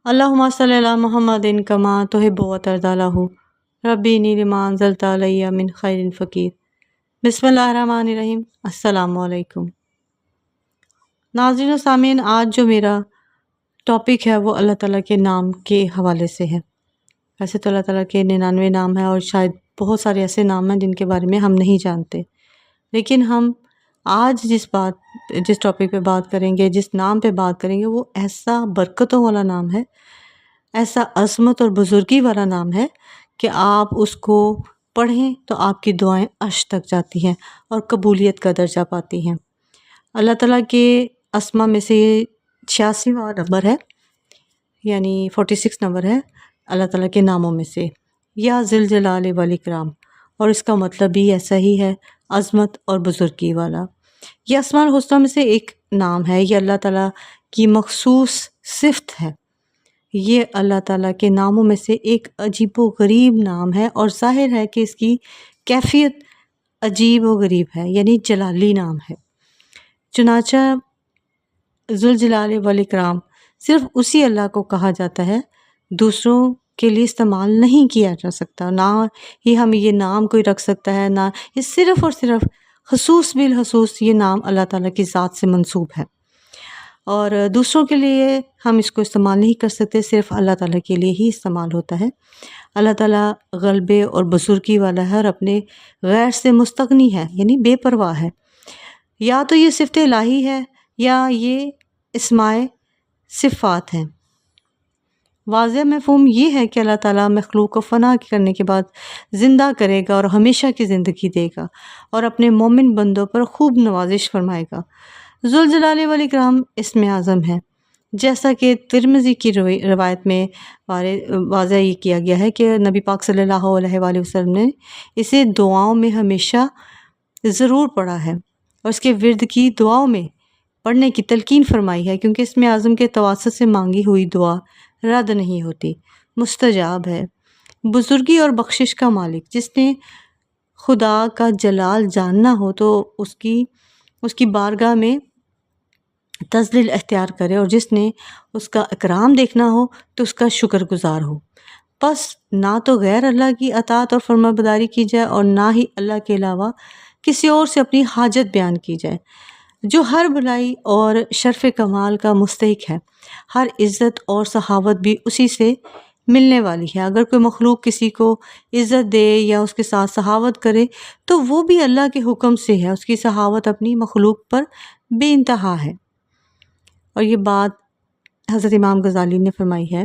اللہم صلی علی محمد کما تحب و ترضی لہ ربی انی لما انزلت علی من خیر فقیر۔ بسم اللہ الرحمن الرحیم۔ السلام علیکم ناظرین و سامعین، آج جو میرا ٹاپک ہے وہ اللہ تعالیٰ کے نام کے حوالے سے ہے۔ ویسے تو اللہ تعالیٰ کے 99 نام ہیں اور شاید بہت سارے ایسے نام ہیں جن کے بارے میں ہم نہیں جانتے، لیکن ہم آج جس ٹاپک پہ بات کریں گے، جس نام پہ بات کریں گے، وہ ایسا برکتوں والا نام ہے، ایسا عظمت اور بزرگی والا نام ہے کہ آپ اس کو پڑھیں تو آپ کی دعائیں عرش تک جاتی ہیں اور قبولیت کا درجہ پاتی ہیں۔ اللہ تعالیٰ کے اسما میں سے یہ 86واں نمبر ہے، یعنی 46 نمبر ہے اللہ تعالیٰ کے ناموں میں سے، یا ذی الجلال والاکرام، اور اس کا مطلب بھی ایسا ہی ہے، عظمت اور بزرگی والا۔ یہ اسماء الحسنی میں سے ایک نام ہے، یہ اللہ تعالیٰ کی مخصوص صفت ہے۔ یہ اللہ تعالیٰ کے ناموں میں سے ایک عجیب و غریب نام ہے، اور ظاہر ہے کہ اس کی کیفیت عجیب و غریب ہے، یعنی جلالی نام ہے۔ چنانچہ ذوالجلال والاکرام صرف اسی اللہ کو کہا جاتا ہے، دوسروں کے لیے استعمال نہیں کیا جا سکتا، نہ ہی ہم یہ نام کوئی رکھ سکتا ہے، نہ یہ صرف اور صرف خصوص بالخصوص یہ نام اللہ تعالیٰ کی ذات سے منسوب ہے، اور دوسروں کے لیے ہم اس کو استعمال نہیں کر سکتے، صرف اللہ تعالیٰ کے لیے ہی استعمال ہوتا ہے۔ اللہ تعالیٰ غلبے اور بزرگی والا ہے اور اپنے غیر سے مستغنی ہے، یعنی بے پرواہ ہے۔ یا تو یہ صفت الہی ہے یا یہ اسماء صفات ہیں۔ واضح مفہوم یہ ہے کہ اللہ تعالیٰ مخلوق کو فنا کرنے کے بعد زندہ کرے گا اور ہمیشہ کی زندگی دے گا اور اپنے مومن بندوں پر خوب نوازش فرمائے گا۔ ذوالجلال والاکرام اسم اعظم ہے، جیسا کہ ترمذی کی روایت میں واضح یہ کیا گیا ہے کہ نبی پاک صلی اللہ علیہ وآلہ وسلم نے اسے دعاؤں میں ہمیشہ ضرور پڑھا ہے، اور اس کے ورد کی دعاؤں میں پڑھنے کی تلقین فرمائی ہے، کیونکہ اسم اعظم کے توسط سے مانگی ہوئی دعا رد نہیں ہوتی، مستجاب ہے۔ بزرگی اور بخشش کا مالک، جس نے خدا کا جلال جاننا ہو تو اس کی بارگاہ میں تذلیل اختیار کرے، اور جس نے اس کا اکرام دیکھنا ہو تو اس کا شکر گزار ہو۔ پس نہ تو غیر اللہ کی اطاعت اور فرمانبرداری کی جائے اور نہ ہی اللہ کے علاوہ کسی اور سے اپنی حاجت بیان کی جائے، جو ہر بھلائی اور شرف کمال کا مستحق ہے۔ ہر عزت اور سخاوت بھی اسی سے ملنے والی ہے۔ اگر کوئی مخلوق کسی کو عزت دے یا اس کے ساتھ سخاوت کرے تو وہ بھی اللہ کے حکم سے ہے، اس کی سخاوت اپنی مخلوق پر بے انتہا ہے۔ اور یہ بات حضرت امام غزالی نے فرمائی ہے،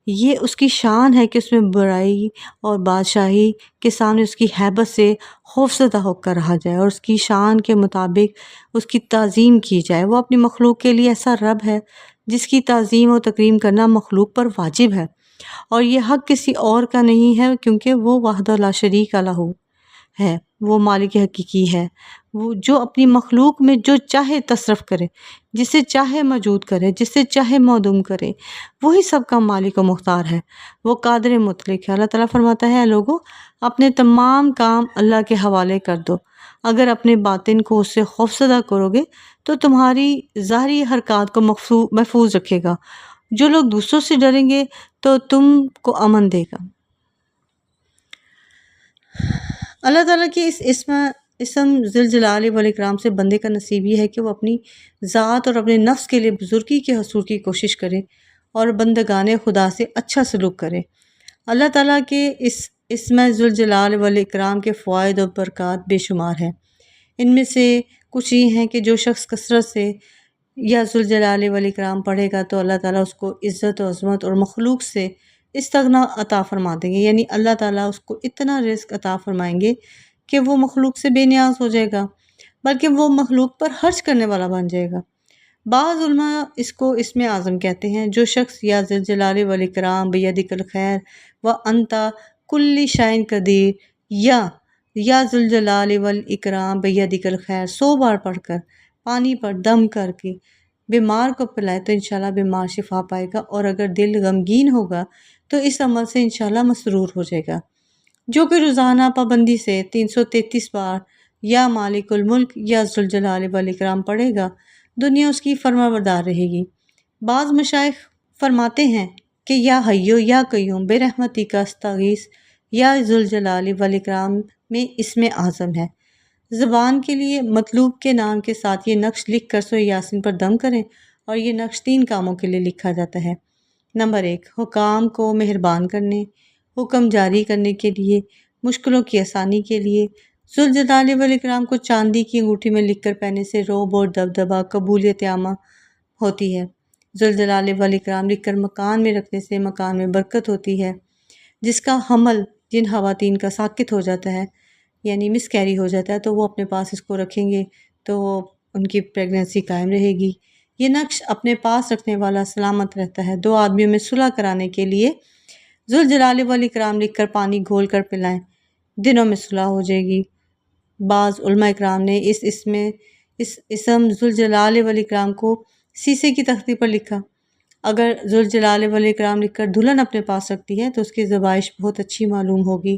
یہ اس کی شان ہے کہ اس میں برائی اور بادشاہی کے سامنے اس کی ہیبت سے خوفزدہ ہو کر رہا جائے اور اس کی شان کے مطابق اس کی تعظیم کی جائے۔ وہ اپنی مخلوق کے لیے ایسا رب ہے جس کی تعظیم و تکریم کرنا مخلوق پر واجب ہے، اور یہ حق کسی اور کا نہیں ہے، کیونکہ وہ وحدہ لا شریک لہ ہے، وہ مالک حقیقی ہے، وہ جو اپنی مخلوق میں جو چاہے تصرف کرے، جسے چاہے موجود کرے، جسے چاہے معدوم کرے، وہی سب کا مالک و مختار ہے، وہ قادر مطلق ہے۔ اللہ تعالیٰ فرماتا ہے، اے لوگو اپنے تمام کام اللہ کے حوالے کر دو، اگر اپنے باطن کو اس سے خوفزدہ کرو گے تو تمہاری ظاہری حرکات کو محفوظ رکھے گا، جو لوگ دوسروں سے ڈریں گے تو تم کو امن دے گا۔ اللہ تعالیٰ کی اس اسم ذی الجلال والاکرام سے بندے کا نصیب یہ ہے کہ وہ اپنی ذات اور اپنے نفس کے لیے بزرگی کے حصول کی کوشش کرے اور بندگان خدا سے اچھا سلوک کرے۔ اللہ تعالیٰ کے اس اسم ذی الجلال والاکرام کے فوائد اور برکات بے شمار ہیں۔ ان میں سے کچھ یہ ہیں کہ جو شخص کثرت سے یا ذی الجلال والاکرام پڑھے گا تو اللہ تعالیٰ اس کو عزت و عظمت اور مخلوق سے استغنا عطا فرما دیں گے، یعنی اللہ تعالیٰ اس کو اتنا رزق عطا فرمائیں گے کہ وہ مخلوق سے بے نیاز ہو جائے گا، بلکہ وہ مخلوق پر خرچ کرنے والا بن جائے گا۔ بعض علماء اس کو اسم اعظم کہتے ہیں۔ جو شخص یا ذی الجلال والاکرام بیدک الخیر وانت کل شیء قدیر یا ذی الجلال والاکرام بیدک الخیر 100 بار پڑھ کر پانی پر دم کر کے بیمار کو پلائے تو انشاءاللہ بیمار شفا پائے گا، اور اگر دل غمگین ہوگا تو اس عمل سے انشاءاللہ مسرور ہو جائے گا۔ جو کہ روزانہ پابندی سے 333 بار یا مالک الملک یا ذی الجلال والاکرام پڑھے گا، دنیا اس کی فرما بردار رہے گی۔ بعض مشائخ فرماتے ہیں کہ یا حیو یا قیوم برحمتی کا استغیث یا ذوالجلال والاکرام میں اسم اعظم ہے۔ زبان کے لیے مطلوب کے نام کے ساتھ یہ نقش لکھ کر سورہ یاسین پر دم کریں، اور یہ نقش 3 کاموں کے لیے لکھا جاتا ہے۔ نمبر 1، حکام کو مہربان کرنے، حکم جاری کرنے کے لیے، مشکلوں کی آسانی کے لیے۔ ذوالجلال والاکرام کو چاندی کی انگوٹھی میں لکھ کر پہننے سے رعب اور دبدبہ، قبولیت عامہ ہوتی ہے۔ ذوالجلال والاکرام لکھ کر مکان میں رکھنے سے مکان میں برکت ہوتی ہے۔ جس کا حمل جن خواتین کا ساقط ہو جاتا ہے، یعنی مس کیری ہو جاتا ہے، تو وہ اپنے پاس اس کو رکھیں گے تو ان کی پریگننسی قائم رہے گی۔ یہ نقش اپنے پاس رکھنے والا سلامت رہتا ہے۔ 2 آدمیوں میں صلح کرانے کے لیے ذوالجلال والاکرام لکھ کر پانی گھول کر پلائیں، دنوں میں صلح ہو جائے گی۔ بعض علماء اکرام نے اس اسم ذوالجلال والاکرام کو سیسے کی تختی پر لکھا۔ اگر ذوالجلال والاکرام لکھ کر دلہن اپنے پاس رکھتی ہے تو اس کی زبائش بہت اچھی معلوم ہوگی۔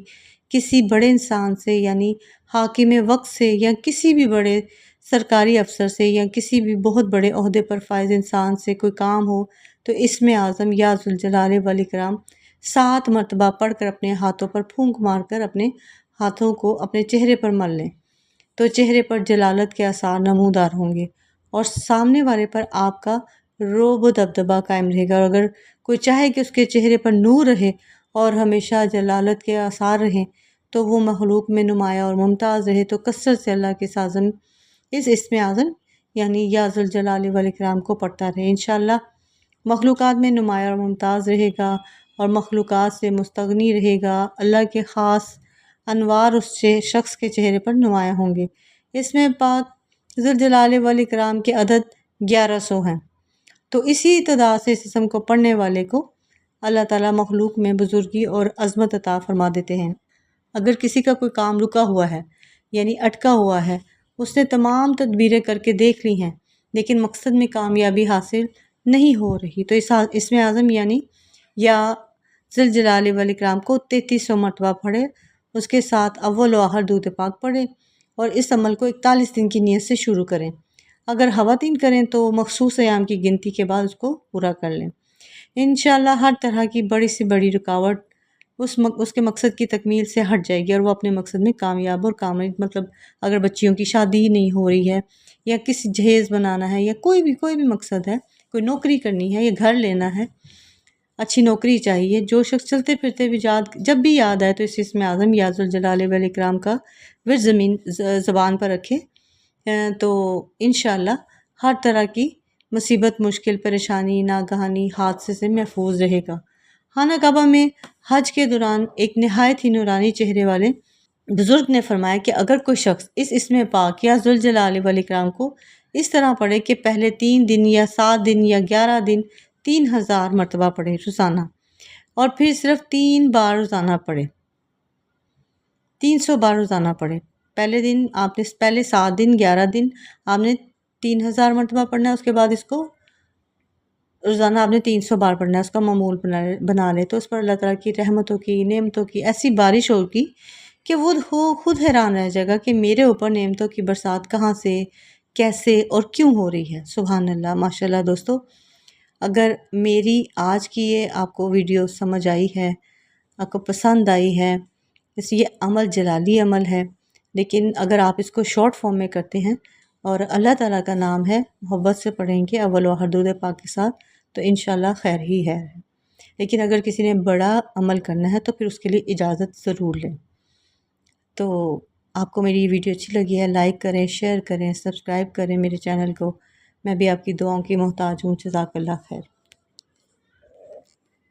کسی بڑے انسان سے یعنی حاکم وقت سے یا کسی بھی بڑے سرکاری افسر سے یا کسی بھی بہت بڑے عہدے پر فائز انسان سے کوئی کام ہو تو اسم اعظم یا ذوالجلال والاکرام 7 مرتبہ پڑھ کر اپنے ہاتھوں پر پھونک مار کر اپنے ہاتھوں کو اپنے چہرے پر مل لیں، تو چہرے پر جلالت کے آثار نمودار ہوں گے اور سامنے والے پر آپ کا رعب و دبدبہ قائم رہے گا۔ اور اگر کوئی چاہے کہ اس کے چہرے پر نور رہے اور ہمیشہ جلالت کے آثار رہیں تو وہ مخلوق میں نمایاں اور ممتاز رہے، تو کثرت سے اللہ کے سازن اس اسم اعظم یعنی یا ذوالجلال والاکرام کو پڑھتا رہے۔ انشاءاللہ مخلوقات میں نمایاں اور ممتاز رہے گا اور مخلوقات سے مستغنی رہے گا۔ اللہ کے خاص انوار اس شخص کے چہرے پر نمایاں ہوں گے۔ اس میں پاک ذوالجلال والاکرام کے عدد 1100 ہیں، تو اسی تعداد سے اس اسم کو پڑھنے والے کو اللہ تعالیٰ مخلوق میں بزرگی اور عظمت عطا فرما دیتے ہیں۔ اگر کسی کا کوئی کام رکا ہوا ہے یعنی اٹکا ہوا ہے، اس نے تمام تدبیریں کر کے دیکھ لی ہیں لیکن مقصد میں کامیابی حاصل نہیں ہو رہی، تو اس اسم اعظم یعنی یا ذوالجلال والاکرام کو 3300 مرتبہ پڑھے، اس کے ساتھ اول و آخر درود پاک پڑھے اور اس عمل کو 41 دن کی نیت سے شروع کریں۔ اگر خواتین کریں تو مخصوص ایام کی گنتی کے بعد اس کو پورا کر لیں۔ انشاءاللہ ہر طرح کی بڑی سے بڑی رکاوٹ اس کے مقصد کی تکمیل سے ہٹ جائے گی اور وہ اپنے مقصد میں کامیاب اور کامل، مطلب اگر بچیوں کی شادی نہیں ہو رہی ہے یا کسی جہیز بنانا ہے یا کوئی بھی مقصد ہے، کوئی نوکری کرنی ہے یا گھر لینا ہے، اچھی نوکری چاہیے، جو شخص چلتے پھرتے بھی جب بھی یاد آئے تو اس اسم اعظم یا ذوالجلال والاکرام کا ورد زبان پر رکھے، تو انشاءاللہ ہر طرح کی مصیبت، مشکل، پریشانی، ناگہانی حادثے سے محفوظ رہے گا۔ خانہ کعبہ میں حج کے دوران ایک نہایت ہی نورانی چہرے والے بزرگ نے فرمایا کہ اگر کوئی شخص اس اسم پاک یا ذوالجلال والاکرام کو اس طرح پڑھے کہ پہلے 3 دن یا 7 دن یا 11 دن 3000 مرتبہ پڑھے روزانہ، اور پھر صرف 3 بار روزانہ پڑھے، 300 بار روزانہ پڑھے۔ پہلے 7 دن 11 دن آپ نے 3000 مرتبہ پڑھنا ہے، اس کے بعد اس کو روزانہ آپ نے 300 بار پڑھنا ہے، اس کا معمول بنا لے، تو اس پر اللہ تعالیٰ کی رحمتوں کی، نعمتوں کی ایسی بارش ہوگی کہ وہ خود حیران رہ جائے گا کہ میرے اوپر نعمتوں کی برسات کہاں سے، کیسے اور کیوں ہو رہی ہے۔ سبحان اللہ، ماشاءاللہ۔ دوستو، اگر میری آج کی یہ آپ کو ویڈیو سمجھ آئی ہے، آپ کو پسند آئی ہے، اس یہ عمل جلالی عمل ہے، لیکن اگر آپ اس کو شارٹ فارم میں کرتے ہیں اور اللہ تعالیٰ کا نام ہے، محبت سے پڑھیں گے اول و آخر درود پاک کے ساتھ، تو انشاءاللہ خیر ہی ہے۔ لیکن اگر کسی نے بڑا عمل کرنا ہے تو پھر اس کے لیے اجازت ضرور لیں۔ تو آپ کو میری ویڈیو اچھی لگی ہے، لائک کریں، شیئر کریں، سبسکرائب کریں میرے چینل کو۔ میں بھی آپ کی دعاؤں کی محتاج ہوں۔ جزاک اللہ خیر۔